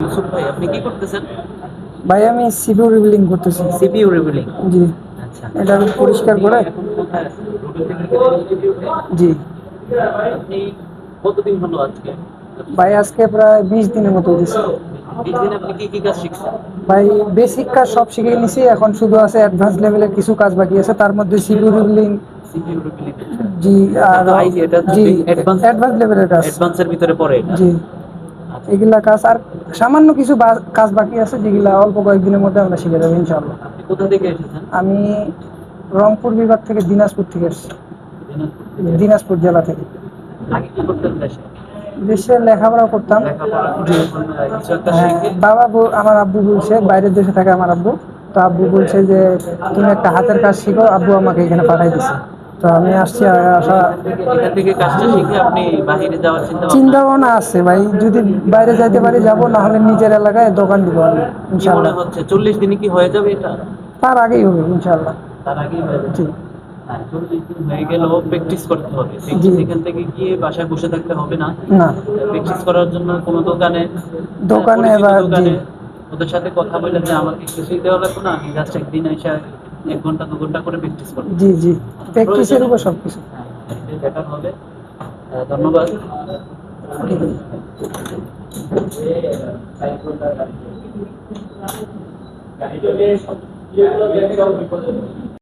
ইউসুফ ভাই, আপনি কি করতেছেন? ভাই আমি সিপিইউ রিবিল্ডিং করতেছি। CPU rebuilding. জি, আচ্ছা। এটা পরিষ্কার আপনি করে। এখন কোথায় আছেন? রুবেল টেকনিক্যাল ইনস্টিটিউটে? জি আপনি কতদিন হলো আজকে? ভাই, আজকে প্রায় 20 দিনের মতো হয়েছে। 20 দিনে আপনি কি কি কাজ শিখছেন? ভাই বেসিক কাজ সব শিখে নিছি, এখন শুধু আছে অ্যাডভান্স লেভেলের কিছু কাজ বাকি আছে, তার মধ্যে সিপিইউ রিবিল্ডিং। CPU rebuilding. জি, এটা আর তো আইসি, এটা তো জি অ্যাডভান্স, অ্যাডভান্স লেভেলের কাজ। অ্যাডভান্সের ভিতরে পড়ে এটা। জি, আচ্ছা। এগুলা কাজ আর সামান্য কিছু কাজ বাকি আছে, যেগুলা অল্প কয়েকদিনের মধ্যে আমরা শিখে যাবো ইনশাআল্লাহ। আপনি কোথা থেকে এসেছেন? আমি রংপুর বিভাগ থেকে, দিনাজপুর থেকে এসেছি। দিনাজপুর থেকে। দিনাজপুর জেলা থেকে। আগে কি করতেন দেশে? দেশে লেখাপড়া করতাম। লেখাপড়া করে জি, এখন কিছু একটা হ্যাঁ, শিখে। আমার আব্বু বলছে, বাইরের দেশে থাকে আমার আব্বু। তো আব্বু বলছে যে তুমি একটা হাতের কাজ শিখো, আব্বু আমাকে এখানে পাঠাই দিছে। তো আমি আসছি। এখান থেকে কাজটা শিখে আপনি বাহিরে যাওয়ার চিন্তা ভাবনা? চিন্তা ভাবনা আছে ভাই, যদি বাইরে যাইতে পারি যাবো, না হলে নিজের এলাকায় দোকান দিব আমি কি মনে ইনশাল্লাহ। হচ্ছে 40 দিনে কি হয়ে যাবে এটা? তার আগেই হবে ইনশাল্লাহ। তার আগেই হয়ে যাবে। জি হ্যাঁ, 40 দিন হয়ে গেলেও প্র্যাকটিস করতে হবে। জি। প্র্যাকটিস এখান থেকে গিয়ে বাসায় বসে থাকলে হবে না। না, প্র্যাকটিস করার জন্য কোনো দোকানে, দোকানে পরিচিত বা জি দোকানে ওদের সাথে কথা বলে যে আমাকে কিছুই দেওয়া লাগবে না, আমি জাস্ট একদিন এসে 1 ঘন্টা 2 ঘন্টা করে প্র্যাকটিস করবো। জি জি, প্র্যাকটিসের প্রয়োজনে উপর সবকিছু। হ্যাঁ, এটাই বেটার হবে। ধন্যবাদ। গাড়ি চলে